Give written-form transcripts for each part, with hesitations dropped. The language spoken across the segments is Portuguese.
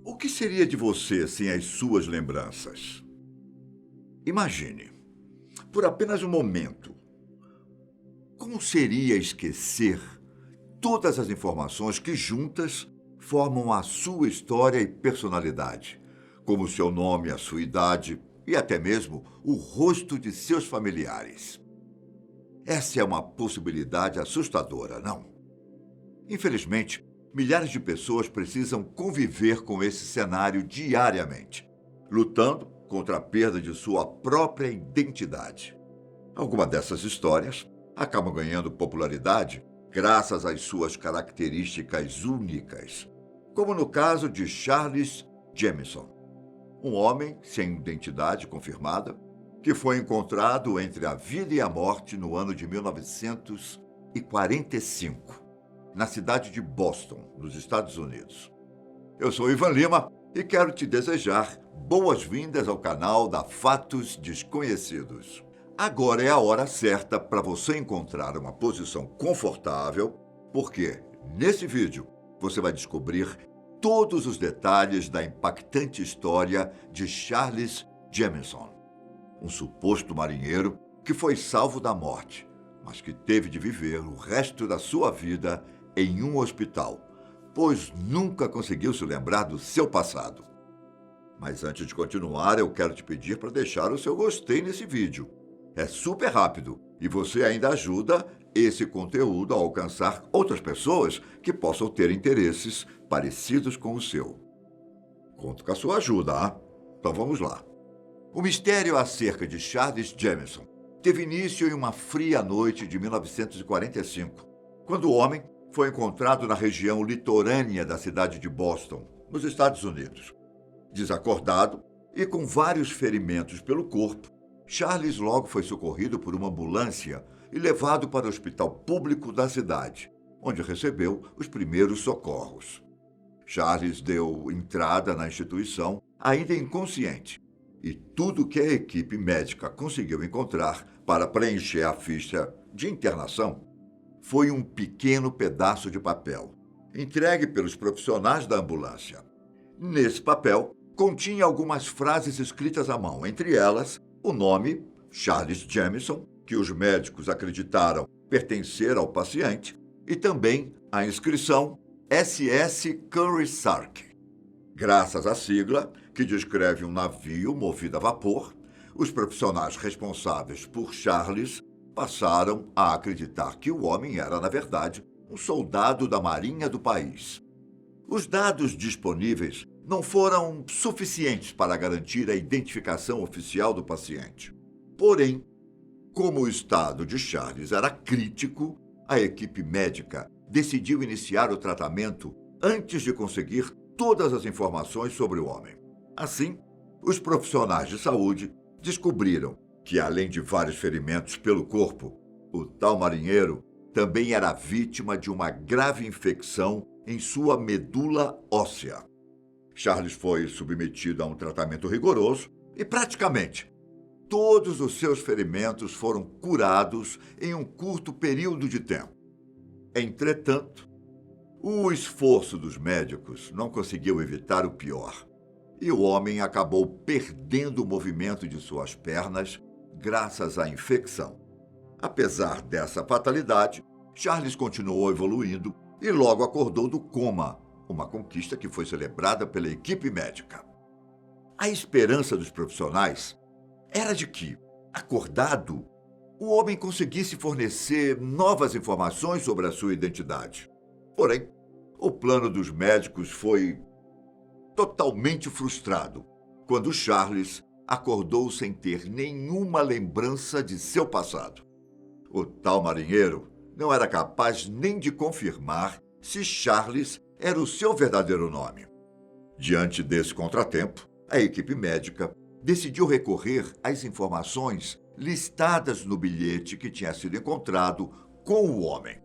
O que seria de você sem as suas lembranças? Imagine, por apenas um momento, como seria esquecer todas as informações que juntas formam a sua história e personalidade, como o seu nome, a sua idade e até mesmo o rosto de seus familiares. Essa é uma possibilidade assustadora, não? Infelizmente, milhares de pessoas precisam conviver com esse cenário diariamente, lutando contra a perda de sua própria identidade. Algumas dessas histórias acabam ganhando popularidade graças às suas características únicas, como no caso de Charles Jamieson, um homem sem identidade confirmada que foi encontrado entre a vida e a morte no ano de 1945, na cidade de Boston, nos Estados Unidos. Eu sou Ivan Lima e quero te desejar boas-vindas ao canal da Fatos Desconhecidos. Agora é a hora certa para você encontrar uma posição confortável, porque nesse vídeo você vai descobrir todos os detalhes da impactante história de Charles Jamieson, um suposto marinheiro que foi salvo da morte, mas que teve de viver o resto da sua vida em um hospital, pois nunca conseguiu se lembrar do seu passado. Mas antes de continuar, eu quero te pedir para deixar o seu gostei nesse vídeo. É super rápido e você ainda ajuda esse conteúdo a alcançar outras pessoas que possam ter interesses parecidos com o seu. Conto com a sua ajuda, ah? Então vamos lá. O mistério acerca de Charles Jamieson teve início em uma fria noite de 1945, quando o homem foi encontrado na região litorânea da cidade de Boston, nos Estados Unidos. Desacordado e com vários ferimentos pelo corpo, Charles logo foi socorrido por uma ambulância e levado para o hospital público da cidade, onde recebeu os primeiros socorros. Charles deu entrada na instituição ainda inconsciente, e tudo que a equipe médica conseguiu encontrar para preencher a ficha de internação foi um pequeno pedaço de papel, entregue pelos profissionais da ambulância. Nesse papel, continha algumas frases escritas à mão, entre elas o nome Charles Jamieson, que os médicos acreditaram pertencer ao paciente, e também a inscrição SS Curry Sark. Graças à sigla, que descreve um navio movido a vapor, os profissionais responsáveis por Charles passaram a acreditar que o homem era, na verdade, um soldado da Marinha do país. Os dados disponíveis não foram suficientes para garantir a identificação oficial do paciente. Porém, como o estado de Charles era crítico, a equipe médica decidiu iniciar o tratamento antes de conseguir todas as informações sobre o homem. Assim, os profissionais de saúde descobriram que, além de vários ferimentos pelo corpo, o tal marinheiro também era vítima de uma grave infecção em sua medula óssea. Charles foi submetido a um tratamento rigoroso e, praticamente, todos os seus ferimentos foram curados em um curto período de tempo. Entretanto, o esforço dos médicos não conseguiu evitar o pior, e o homem acabou perdendo o movimento de suas pernas graças à infecção. Apesar dessa fatalidade, Charles continuou evoluindo e logo acordou do coma, uma conquista que foi celebrada pela equipe médica. A esperança dos profissionais era de que, acordado, o homem conseguisse fornecer novas informações sobre a sua identidade. Porém, o plano dos médicos foi totalmente frustrado quando Charles acordou sem ter nenhuma lembrança de seu passado. O tal marinheiro não era capaz nem de confirmar se Charles era o seu verdadeiro nome. Diante desse contratempo, a equipe médica decidiu recorrer às informações listadas no bilhete que tinha sido encontrado com o homem.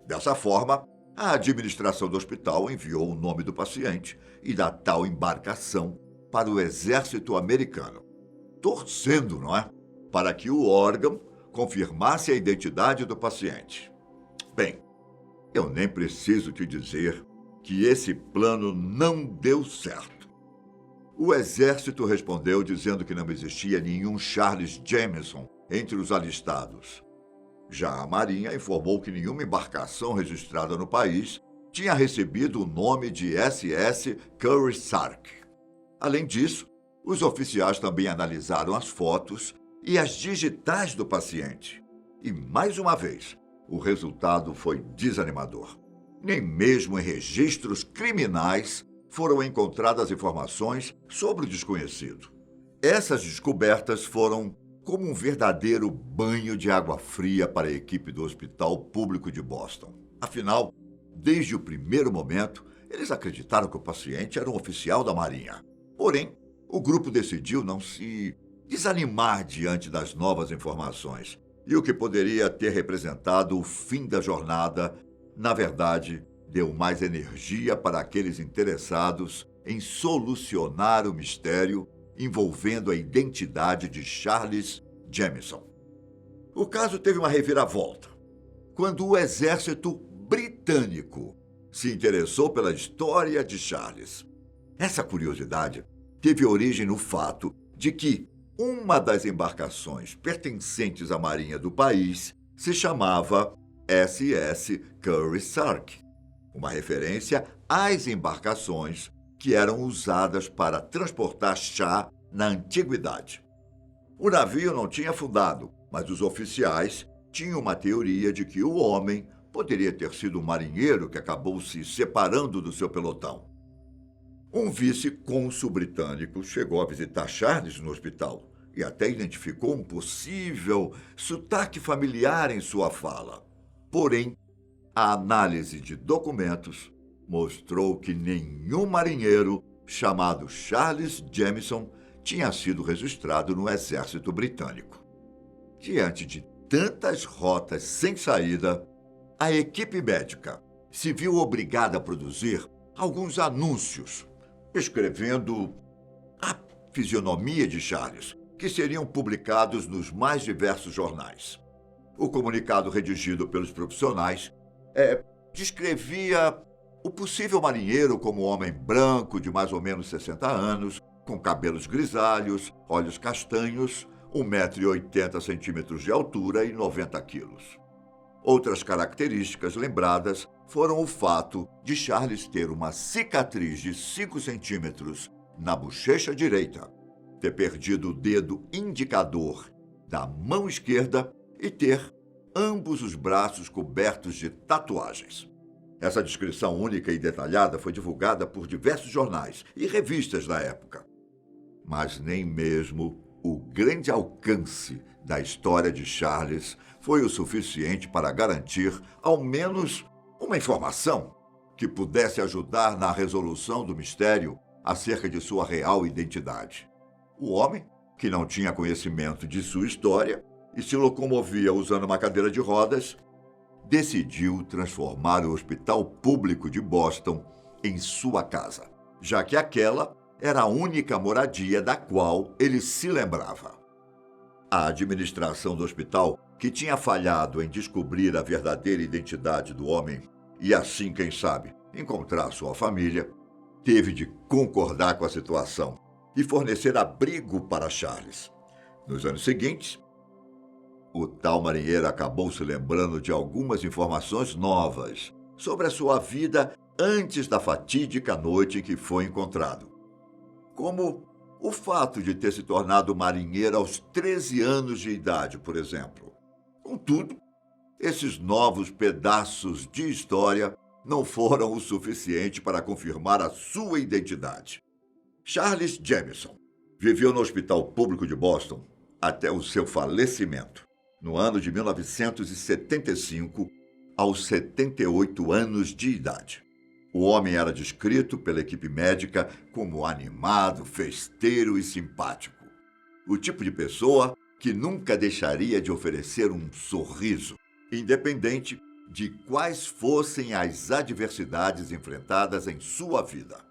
Dessa forma, a administração do hospital enviou o nome do paciente e da tal embarcação para o exército americano, torcendo, não é, para que o órgão confirmasse a identidade do paciente. Bem, eu nem preciso te dizer que esse plano não deu certo. O exército respondeu dizendo que não existia nenhum Charles Jameson entre os alistados. Já a Marinha informou que nenhuma embarcação registrada no país tinha recebido o nome de SS Curry Sark. Além disso, os oficiais também analisaram as fotos e as digitais do paciente. E, mais uma vez, o resultado foi desanimador. Nem mesmo em registros criminais foram encontradas informações sobre o desconhecido. Essas descobertas foram como um verdadeiro banho de água fria para a equipe do Hospital Público de Boston. Afinal, desde o primeiro momento, eles acreditaram que o paciente era um oficial da Marinha. Porém, o grupo decidiu não se desanimar diante das novas informações. E o que poderia ter representado o fim da jornada, na verdade, deu mais energia para aqueles interessados em solucionar o mistério envolvendo a identidade de Charles Jameson. O caso teve uma reviravolta quando o exército britânico se interessou pela história de Charles. Essa curiosidade teve origem no fato de que uma das embarcações pertencentes à Marinha do país se chamava SS Curry Sark, uma referência às embarcações que eram usadas para transportar chá na antiguidade. O navio não tinha afundado, mas os oficiais tinham uma teoria de que o homem poderia ter sido um marinheiro que acabou se separando do seu pelotão. Um vice-cônsul britânico chegou a visitar Charles no hospital e até identificou um possível sotaque familiar em sua fala. Porém, a análise de documentos mostrou que nenhum marinheiro chamado Charles Jameson tinha sido registrado no exército britânico. Diante de tantas rotas sem saída, a equipe médica se viu obrigada a produzir alguns anúncios, escrevendo a fisionomia de Charles, que seriam publicados nos mais diversos jornais. O comunicado redigido pelos profissionais descrevia o possível marinheiro como um homem branco de mais ou menos 60 anos, com cabelos grisalhos, olhos castanhos, 1,80 m de altura e 90 quilos. Outras características lembradas foram o fato de Charles ter uma cicatriz de 5 centímetros na bochecha direita, ter perdido o dedo indicador da mão esquerda e ter ambos os braços cobertos de tatuagens. Essa descrição única e detalhada foi divulgada por diversos jornais e revistas da época. Mas nem mesmo o grande alcance da história de Charles foi o suficiente para garantir, ao menos, uma informação que pudesse ajudar na resolução do mistério acerca de sua real identidade. O homem, que não tinha conhecimento de sua história e se locomovia usando uma cadeira de rodas, decidiu transformar o Hospital Público de Boston em sua casa, já que aquela era a única moradia da qual ele se lembrava. A administração do hospital, que tinha falhado em descobrir a verdadeira identidade do homem e assim, quem sabe, encontrar sua família, teve de concordar com a situação e fornecer abrigo para Charles. Nos anos seguintes, o tal marinheiro acabou se lembrando de algumas informações novas sobre a sua vida antes da fatídica noite em que foi encontrado, como o fato de ter se tornado marinheiro aos 13 anos de idade, por exemplo. Contudo, esses novos pedaços de história não foram o suficiente para confirmar a sua identidade. Charles Jameson viveu no Hospital Público de Boston até o seu falecimento, no ano de 1975, aos 78 anos de idade. O homem era descrito pela equipe médica como animado, festeiro e simpático. O tipo de pessoa que nunca deixaria de oferecer um sorriso, independente de quais fossem as adversidades enfrentadas em sua vida.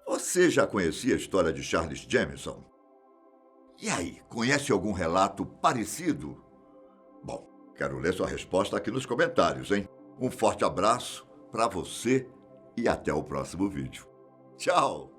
Você já conhecia a história de Charles Jameson? E aí, conhece algum relato parecido? Bom, quero ler sua resposta aqui nos comentários, hein? Um forte abraço para você e até o próximo vídeo. Tchau!